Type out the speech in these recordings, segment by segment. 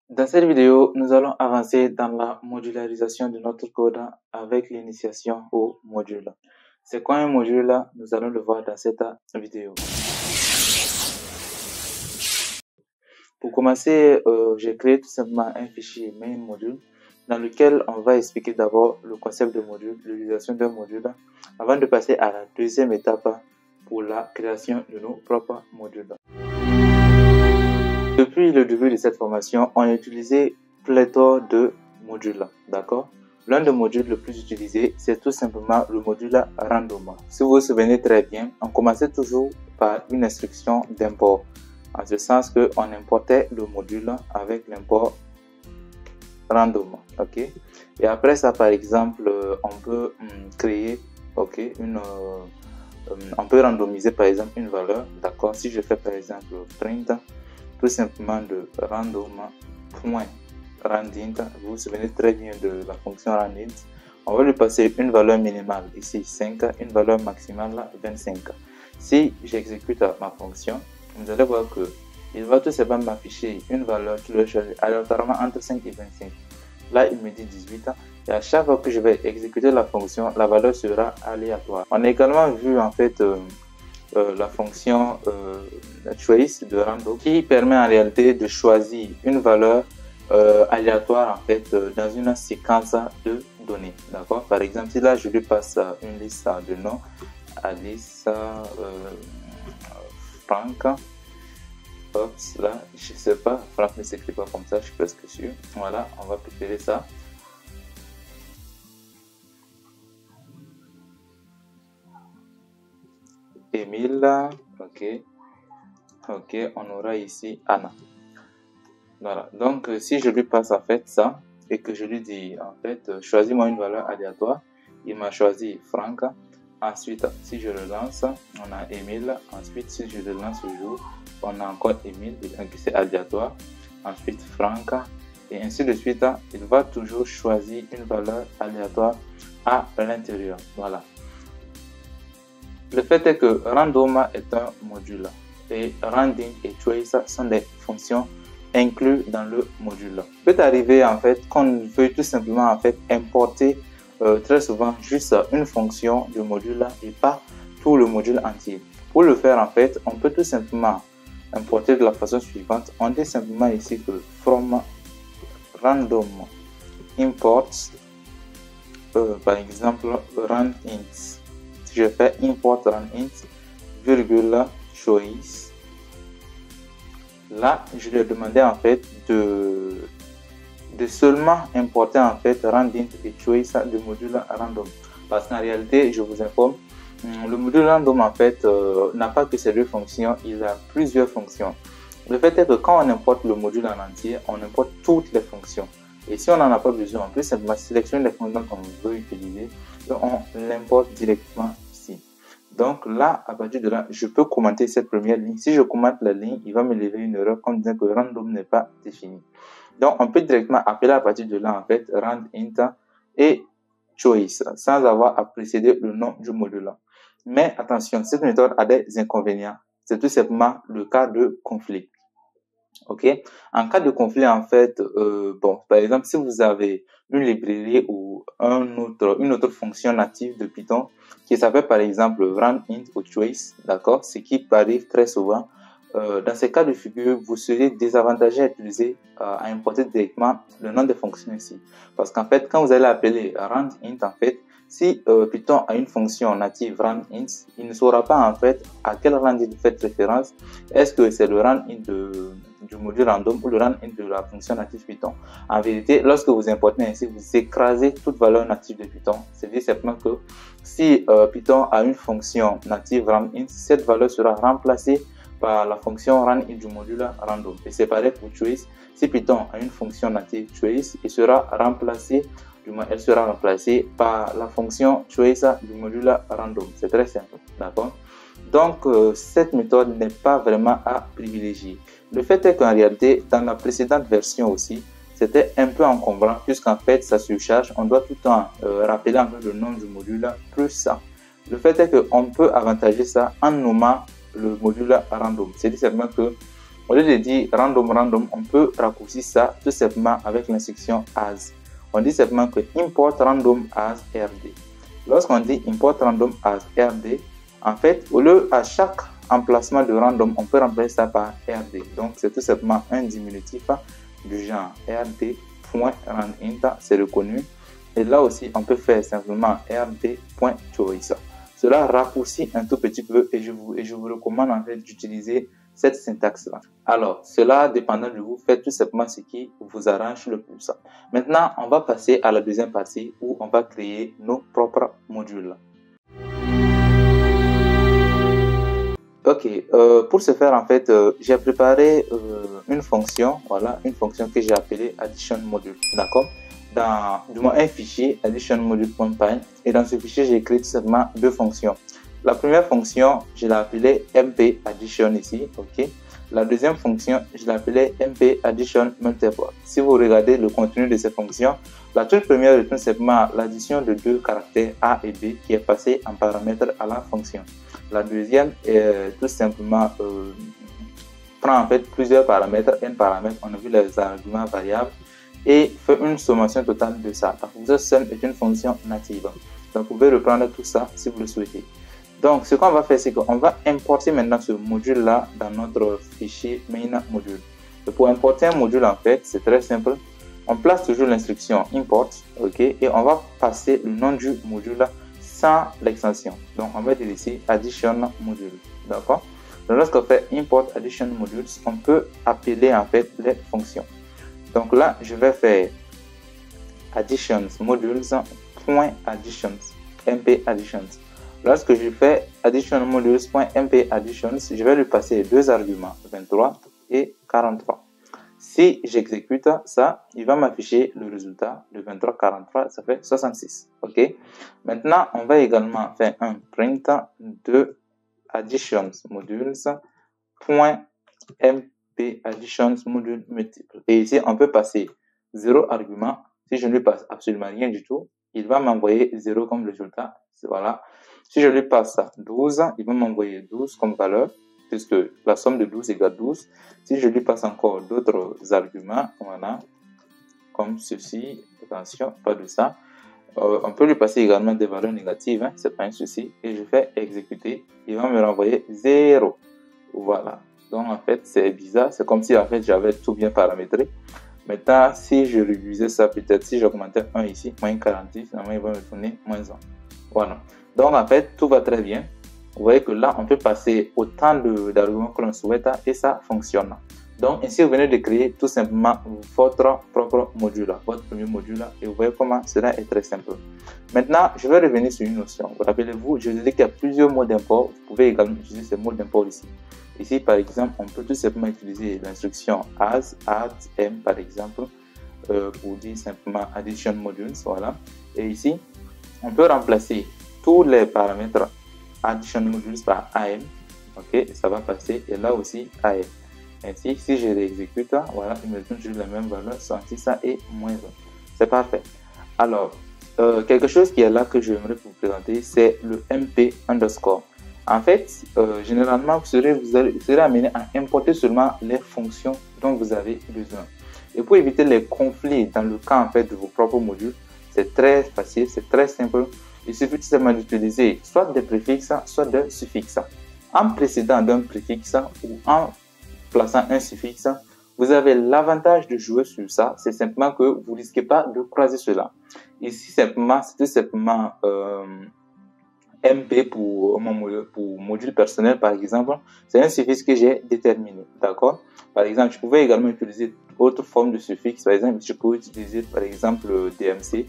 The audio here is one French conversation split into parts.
Dans cette vidéo, nous allons avancer dans la modularisation de notre code avec l'initiation au module. C'est quoi un module? Nous allons le voir dans cette vidéo. Pour commencer, j'ai créé tout simplement un fichier main module dans lequel on va expliquer d'abord le concept de module, l'utilisation d'un module, avant de passer à la deuxième étape pour la création de nos propres modules. Depuis le début de cette formation, on a utilisé pléthore de modules, d'accord? L'un des modules le plus utilisé, c'est tout simplement le module random. Si vous vous souvenez très bien, on commençait toujours par une instruction d'import, en ce sens qu'on importait le module avec l'import random, ok? Et après ça, par exemple, on peut créer, ok, on peut randomiser par exemple une valeur, d'accord? Si je fais par exemple print tout simplement de random.randint, vous vous souvenez très bien de la fonction randint, on va lui passer une valeur minimale ici 5, une valeur maximale 25. Si j'exécute ma fonction, vous allez voir que il va tout simplement m'afficher une valeur qui doit choisir aléatoirement entre 5 et 25. Là, il me dit 18. Et à chaque fois que je vais exécuter la fonction, la valeur sera aléatoire. On a également vu en fait la fonction choice de random qui permet en réalité de choisir une valeur aléatoire en fait dans une séquence de données. D'accord? Par exemple, si là je lui passe une liste de noms, Alice, Franck. Oups, là, je sais pas, Franck ne s'écrit pas comme ça, je suis presque sûr. Voilà, on va préférer ça. Émile, ok, on aura ici Anna. Voilà, donc si je lui passe en fait ça et que je lui dis en fait choisis-moi une valeur aléatoire, il m'a choisi Franck. Ensuite, si je le lance, on a Émile. Ensuite, si je le lance toujours, on a encore Émile, c'est aléatoire. Ensuite, Franck. Et ainsi de suite, il va toujours choisir une valeur aléatoire à l'intérieur. Voilà. Le fait est que random est un module et randint et choice sont des fonctions incluses dans le module. Il peut arriver en fait qu'on veut tout simplement en fait importer très souvent juste une fonction du module et pas tout le module entier. Pour le faire en fait, on peut tout simplement importer de la façon suivante. On dit simplement ici que from random import par exemple randint. Si je fais import randint virgule choice, là je lui ai demandé en fait de seulement importer en fait randint et choice du module random, parce qu'en réalité je vous informe, le module random en fait n'a pas que ces deux fonctions, il a plusieurs fonctions. Le fait est que quand on importe le module en entier, on importe toutes les fonctions, et si on n'en a pas besoin, on peut simplement sélectionner les fonctions qu'on veut utiliser et on l'importe directement ici. Donc là, à partir de là, je peux commenter cette première ligne. Si je commente la ligne, il va me lever une erreur comme disant que random n'est pas défini. Donc, on peut directement appeler à partir de là, en fait, randint et choice, sans avoir à précéder le nom du module. Mais attention, cette méthode a des inconvénients. C'est tout simplement le cas de conflit. Ok? En cas de conflit, en fait, bon, par exemple, si vous avez une librairie ou une autre fonction native de Python qui s'appelle par exemple randint ou choice, d'accord? Ce qui arrive très souvent. Dans ces cas de figure, vous serez désavantagé à utiliser, à importer directement le nom des fonctions ici. Parce qu'en fait, quand vous allez appeler randint, en fait, si Python a une fonction native randint, il ne saura pas en fait à quel randint vous faites référence. Est-ce que c'est le randint du module random ou le randint de la fonction native Python? En vérité, lorsque vous importez ainsi, vous écrasez toute valeur native de Python. C'est-à-dire simplement que si Python a une fonction native randint, cette valeur sera remplacée par la fonction randint du module random. Et c'est pareil pour choice. Si Python a une fonction native choice, elle sera remplacée par la fonction choice du module random. C'est très simple, d'accord? Donc, cette méthode n'est pas vraiment à privilégier. Le fait est qu'en réalité, dans la précédente version aussi, c'était un peu encombrant puisqu'en fait, ça surcharge. On doit tout le temps rappeler un peu le nom du module plus ça. Le fait est qu'on peut avantager ça en nommant le module random. C'est simplement que Au lieu de dire random, on peut raccourcir ça tout simplement avec l'instruction as. On dit simplement que import random as rd. Lorsqu'on dit import random as rd, en fait, au lieu à chaque emplacement de random, on peut remplacer ça par rd. Donc, c'est tout simplement un diminutif du genre rd.randint, c'est reconnu. Et là aussi, on peut faire simplement rd.choice. Cela raccourcit un tout petit peu et je vous recommande en fait d'utiliser cette syntaxe-là. Alors, cela dépendant de vous, faites tout simplement ce qui vous arrange le plus. Maintenant, on va passer à la deuxième partie où on va créer nos propres modules. Ok, pour ce faire, en fait, j'ai préparé une fonction, voilà, une fonction que j'ai appelée addition module, d'accord? Du moins un fichier addition module.py, et dans ce fichier, j'ai écrit tout simplement deux fonctions. La première fonction, je l'ai appelée mp addition ici, ok? La deuxième fonction, je l'ai appelée mp addition multiple. Si vous regardez le contenu de ces fonctions, la toute première est tout simplement l'addition de deux caractères a et b qui est passé en paramètre à la fonction. La deuxième est tout simplement prend en fait plusieurs paramètres, n paramètres, on a vu les arguments variables, et fait une sommation totale de ça. La fonction sum est une fonction native. Donc vous pouvez reprendre tout ça si vous le souhaitez. Donc ce qu'on va faire, c'est qu'on va importer maintenant ce module là dans notre fichier main module. Et pour importer un module, en fait, c'est très simple. On place toujours l'instruction import, ok, et on va passer le nom du module là sans l'extension. Donc on va dire ici addition module, d'accord. Donc lorsqu'on fait import addition modules, on peut appeler en fait les fonctions. Donc là, je vais faire additions modules point additions mp additions. Lorsque je fais addition modules point mp additions, je vais lui passer deux arguments 23 et 43. Si j'exécute ça, il va m'afficher le résultat de 23 43, ça fait 66. Ok. Maintenant, on va également faire un print de additions modules point mp additions module multiple. Et ici, on peut passer 0 argument. Si je ne lui passe absolument rien du tout, il va m'envoyer 0 comme résultat. Voilà. Si je lui passe 12, il va m'envoyer 12 comme valeur, puisque la somme de 12 égale 12. Si je lui passe encore d'autres arguments, voilà, comme ceci, attention, pas de ça. On peut lui passer également des valeurs négatives, hein, c'est pas un souci. Et je fais exécuter, il va me renvoyer 0. Voilà. Donc en fait, c'est bizarre, c'est comme si en fait j'avais tout bien paramétré. Maintenant, si je réduisais ça, peut-être si j'augmentais 1 ici, moins 46, normalement il va me donner moins 1. Voilà. Donc en fait, tout va très bien. Vous voyez que là, on peut passer autant d'arguments que l'on souhaite et ça fonctionne. Donc ainsi, vous venez de créer tout simplement votre propre module, votre premier module, et vous voyez comment cela est très simple. Maintenant, je vais revenir sur une notion. Rappelez-vous, je vous ai dit qu'il y a plusieurs mots d'import. Vous pouvez également utiliser ces mots d'import ici. Ici, par exemple, on peut tout simplement utiliser l'instruction as, add, m, par exemple, pour dire simplement addition modules, voilà. Et ici, on peut remplacer tous les paramètres addition modules par am, ok, ça va passer, et là aussi am. Ainsi, si je l'exécute, voilà, il me donne juste la même valeur, 66 et moins 1. C'est parfait. Alors, quelque chose qui est là que j'aimerais vous présenter, c'est le mp underscore. En fait, généralement, vous serez amené à importer seulement les fonctions dont vous avez besoin. Et pour éviter les conflits dans le cas en fait de vos propres modules, c'est très facile, c'est très simple. Il suffit tout simplement d'utiliser soit des préfixes, soit des suffixes. En précédant d'un préfixe ou en plaçant un suffixe, vous avez l'avantage de jouer sur ça. C'est simplement que vous ne risquez pas de croiser cela. Ici, simplement, c'est tout simplement MP pour module personnel, par exemple. C'est un suffixe que j'ai déterminé. D'accord? Par exemple, je pouvais également utiliser autre forme de suffixe. Par exemple, je peux utiliser, par exemple, DMC.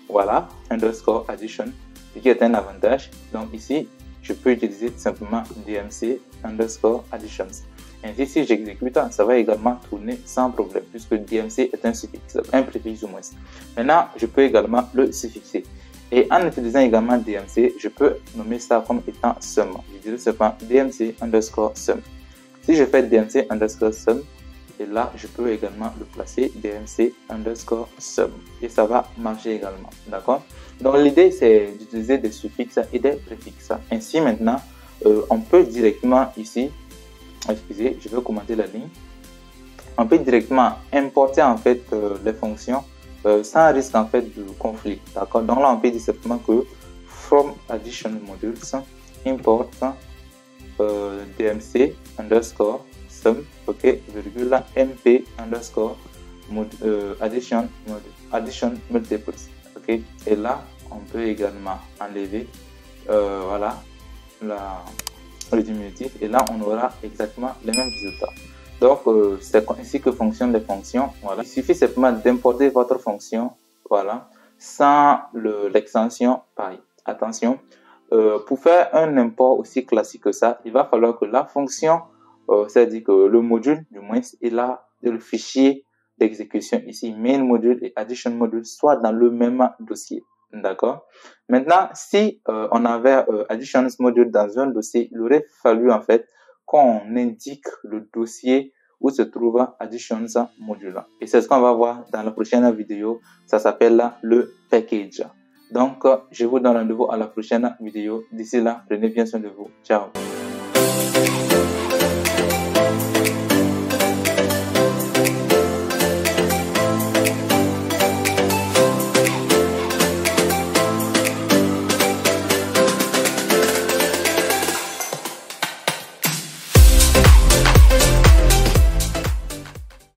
Voilà, underscore addition, ce qui est un avantage. Donc ici, je peux utiliser tout simplement DMC underscore additions. Ainsi, si j'exécute, ça va également tourner sans problème, puisque DMC est un suffixe, un préfixe au moins. Maintenant, je peux également le suffixer. Et en utilisant également DMC, je peux nommer ça comme étant sum. Je dirais simplement DMC underscore sum. Si je fais DMC underscore sum, et là, je peux également le placer DMC underscore sum. Et ça va marcher également. D'accord? Donc, l'idée, c'est d'utiliser des suffixes et des préfixes. Ainsi, maintenant, on peut directement ici, excusez, je vais commenter la ligne. on peut directement importer en fait les fonctions sans risque en fait de conflit. D'accord? Donc là, on peut dire simplement que from addition modules import dmc underscore sum, ok, virgule mp underscore addition multiples, ok. Et là, on peut également enlever voilà le diminutif, et là on aura exactement les mêmes résultats. Donc c'est ainsi que fonctionnent les fonctions. Voilà, il suffit simplement d'importer votre fonction, voilà, sans l'extension pareil. Attention, pour faire un import aussi classique que ça, il va falloir que la fonction, c'est-à-dire que le module du moins, et là le fichier d'exécution ici, main module et addition module, soit dans le même dossier. D'accord. Maintenant, si on avait additions module dans un dossier, il aurait fallu en fait qu'on indique le dossier où se trouve additions module. Et c'est ce qu'on va voir dans la prochaine vidéo. Ça s'appelle le package. Donc, je vous donne rendez-vous à la prochaine vidéo. D'ici là, prenez bien soin de vous. Ciao.